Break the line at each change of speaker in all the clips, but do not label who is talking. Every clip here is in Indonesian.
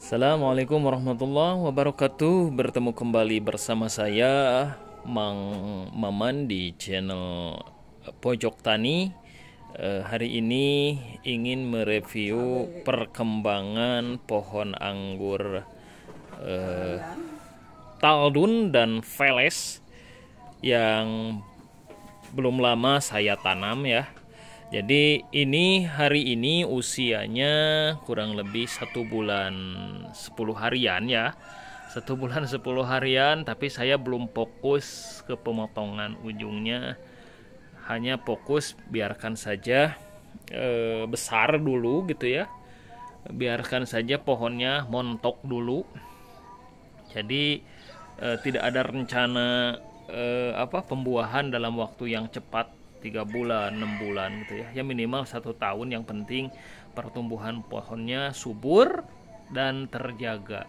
Assalamualaikum warahmatullahi wabarakatuh. Bertemu kembali bersama saya Mang Maman di channel Pojok Tani. Hari ini ingin mereview perkembangan pohon anggur Taldun dan Veles yang belum lama saya tanam ya. Jadi hari ini usianya kurang lebih 1 bulan 10 harian ya. 1 bulan 10 harian, tapi saya belum fokus ke pemotongan ujungnya. Hanya fokus biarkan saja besar dulu gitu ya. Biarkan saja pohonnya montok dulu. Jadi tidak ada rencana pembuahan dalam waktu yang cepat, 3 bulan, 6 bulan gitu ya. Ya minimal 1 tahun, yang penting pertumbuhan pohonnya subur dan terjaga.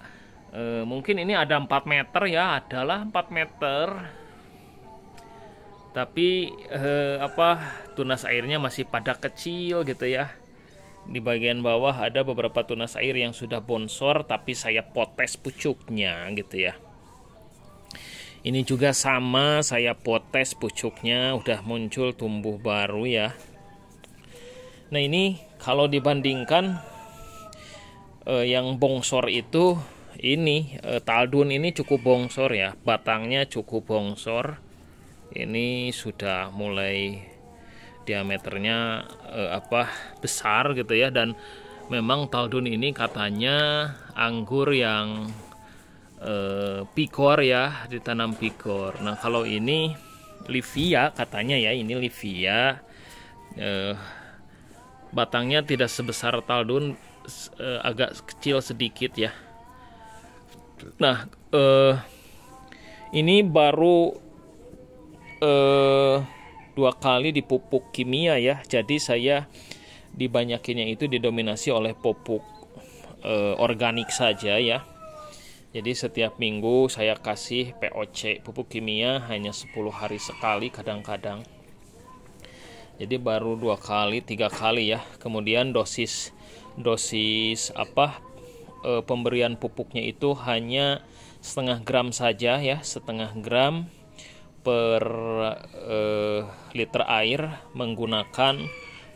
Mungkin ini ada 4 meter ya, adalah 4 meter. Tapi tunas airnya masih pada kecil gitu ya. Di bagian bawah ada beberapa tunas air yang sudah bonsor, tapi saya potes pucuknya gitu ya. Ini juga sama, saya potes pucuknya, udah muncul tumbuh baru ya. Nah ini kalau dibandingkan yang bongsor itu, ini Taldun ini cukup bongsor ya, batangnya cukup bongsor. Ini sudah mulai diameternya besar gitu ya, dan memang Taldun ini katanya anggur yang pikor ya, ditanam pikor. Nah kalau ini Livia katanya ya, ini Livia, batangnya tidak sebesar Taldun, agak kecil sedikit ya. Nah ini baru 2 kali dipupuk kimia ya, jadi saya dibanyakinnya itu didominasi oleh pupuk organik saja ya. Jadi setiap minggu saya kasih POC, pupuk kimia, hanya 10 hari sekali kadang-kadang. Jadi baru 2 kali, 3 kali ya. Kemudian dosis pemberian pupuknya itu hanya setengah gram saja ya, setengah gram per liter air, menggunakan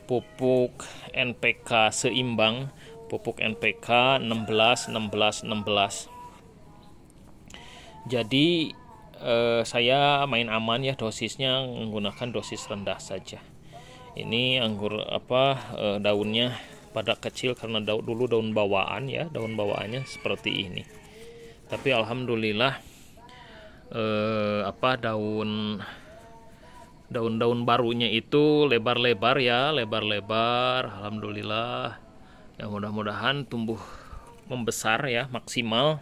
pupuk NPK seimbang, pupuk NPK 16-16-16. Jadi saya main aman ya, dosisnya menggunakan dosis rendah saja. Ini anggur daunnya pada kecil karena dulu daun bawaan ya, daun bawaannya seperti ini. Tapi alhamdulillah daun barunya itu lebar-lebar ya, lebar-lebar. Alhamdulillah. Ya mudah-mudahan tumbuh membesar ya, maksimal.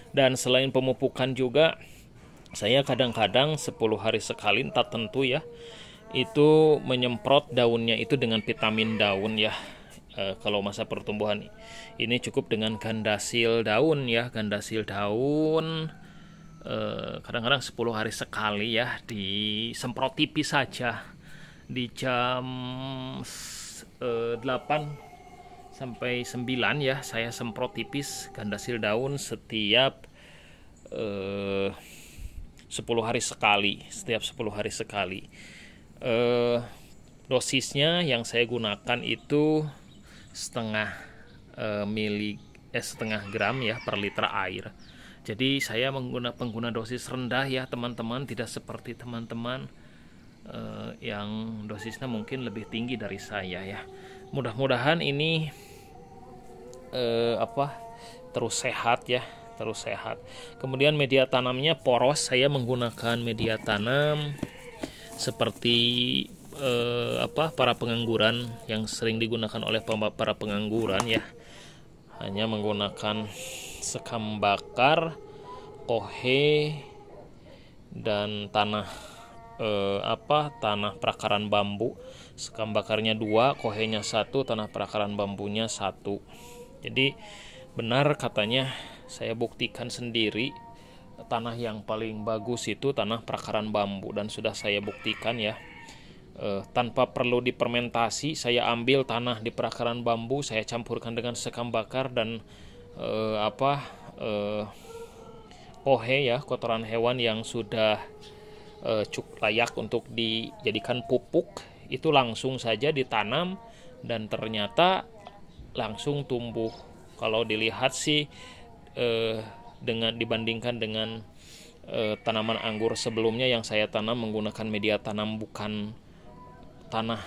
Dan selain pemupukan juga, saya kadang-kadang 10 hari sekali, tak tentu ya, itu menyemprot daunnya itu dengan vitamin daun ya. Kalau masa pertumbuhan ini cukup dengan gandasil daun ya, gandasil daun. Kadang-kadang 10 hari sekali ya, disemprot tipis saja di jam 8 sampai 9 ya, saya semprot tipis gandasil daun setiap 10 hari sekali, setiap 10 hari sekali. Dosisnya yang saya gunakan itu setengah gram ya per liter air. Jadi saya pengguna dosis rendah ya teman-teman, tidak seperti teman-teman yang dosisnya mungkin lebih tinggi dari saya ya. Mudah-mudahan ini terus sehat ya, terus sehat. Kemudian media tanamnya poros, saya menggunakan media tanam seperti para pengangguran yang sering digunakan oleh para pengangguran ya. Hanya menggunakan sekam bakar, kohe, dan tanah perakaran bambu. Sekam bakarnya 2, kohenya 1, tanah perakaran bambunya 1. Jadi benar katanya, saya buktikan sendiri, tanah yang paling bagus itu tanah perakaran bambu, dan sudah saya buktikan ya. Tanpa perlu difermentasi, saya ambil tanah di perakaran bambu, saya campurkan dengan sekam bakar dan apa kohe ya, kotoran hewan yang sudah cukup layak untuk dijadikan pupuk, itu langsung saja ditanam dan ternyata langsung tumbuh. Kalau dilihat sih dengan dibandingkan dengan tanaman anggur sebelumnya yang saya tanam menggunakan media tanam bukan tanah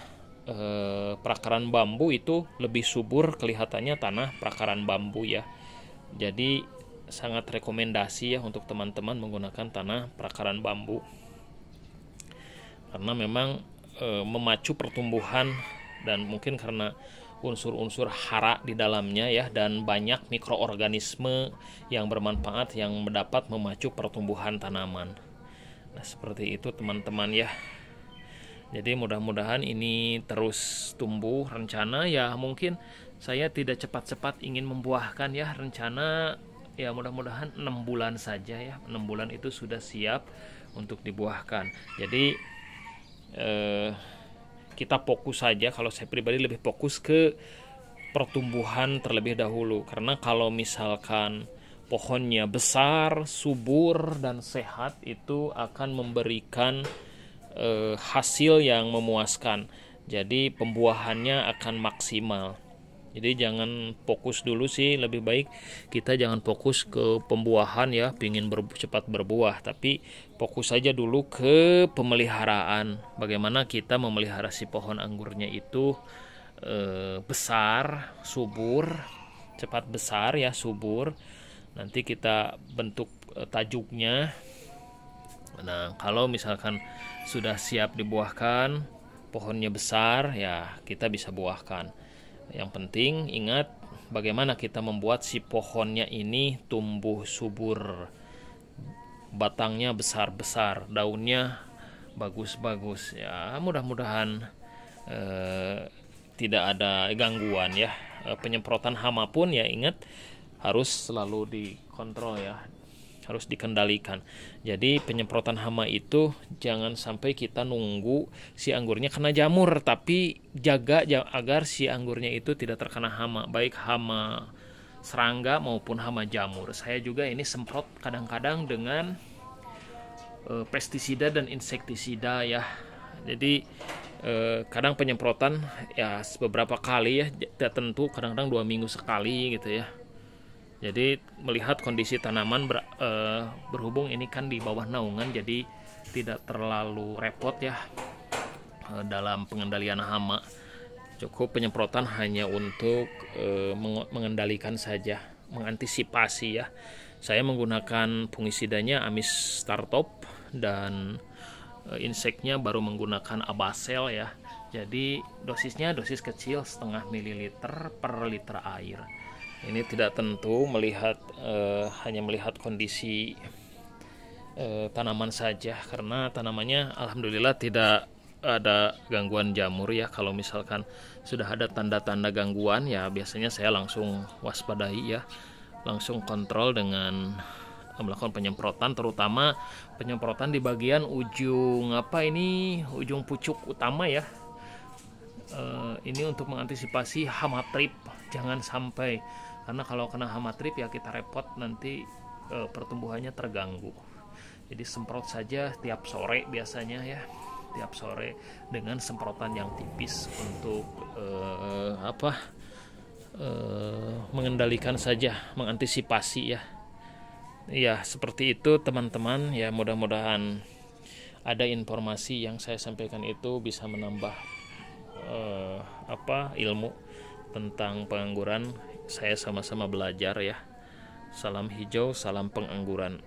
perakaran bambu, itu lebih subur kelihatannya tanah perakaran bambu ya. Jadi sangat rekomendasi ya untuk teman-teman menggunakan tanah perakaran bambu, karena memang memacu pertumbuhan dan mungkin karena unsur-unsur hara di dalamnya ya, dan banyak mikroorganisme yang bermanfaat yang dapat memacu pertumbuhan tanaman. Nah, seperti itu teman-teman ya. Jadi mudah-mudahan ini terus tumbuh. Rencana ya mungkin saya tidak cepat-cepat ingin membuahkan ya, rencana ya mudah-mudahan 6 bulan saja ya. 6 bulan itu sudah siap untuk dibuahkan. Jadi kita fokus saja, kalau saya pribadi lebih fokus ke pertumbuhan terlebih dahulu, karena kalau misalkan pohonnya besar, subur dan sehat, itu akan memberikan hasil yang memuaskan. Jadi pembuahannya akan maksimal. Jadi jangan fokus dulu sih, lebih baik kita jangan fokus ke pembuahan ya, pingin cepat berbuah, tapi fokus saja dulu ke pemeliharaan. Bagaimana kita memelihara si pohon anggurnya itu besar, subur, cepat besar ya, subur. Nanti kita bentuk tajuknya. Nah, kalau misalkan sudah siap dibuahkan, pohonnya besar ya, kita bisa buahkan. Yang penting ingat bagaimana kita membuat si pohonnya ini tumbuh subur, batangnya besar-besar, daunnya bagus-bagus ya. Mudah-mudahan tidak ada gangguan ya. Penyemprotan hama pun ya ingat harus selalu dikontrol ya, harus dikendalikan. Jadi penyemprotan hama itu jangan sampai kita nunggu si anggurnya kena jamur, tapi jaga agar si anggurnya itu tidak terkena hama, baik hama serangga maupun hama jamur. Saya juga ini semprot kadang-kadang dengan pestisida dan insektisida ya. Jadi kadang penyemprotan ya beberapa kali ya, tidak tentu, kadang-kadang 2 minggu sekali gitu ya. Jadi melihat kondisi tanaman berhubung ini kan di bawah naungan, jadi tidak terlalu repot ya dalam pengendalian hama. Cukup penyemprotan hanya untuk mengendalikan saja, mengantisipasi ya. Saya menggunakan fungisidanya Amis Startop dan inseknya baru menggunakan Abasel ya. Jadi dosisnya dosis kecil 0,5 ml per liter air. Ini tidak tentu, hanya melihat kondisi tanaman saja, karena tanamannya alhamdulillah tidak ada gangguan jamur ya. Kalau misalkan sudah ada tanda-tanda gangguan ya biasanya saya langsung waspadai ya, langsung kontrol dengan melakukan penyemprotan, terutama penyemprotan di bagian ujung ujung pucuk utama ya. Ini untuk mengantisipasi hama trip, jangan sampai, karena kalau kena hama trip ya kita repot, nanti pertumbuhannya terganggu. Jadi semprot saja tiap sore biasanya ya, tiap sore dengan semprotan yang tipis untuk mengendalikan saja, mengantisipasi ya. Ya seperti itu teman-teman ya, mudah-mudahan ada informasi yang saya sampaikan itu bisa menambah ilmu tentang pengangguran. Saya sama-sama belajar ya. Salam hijau, salam pengangguran.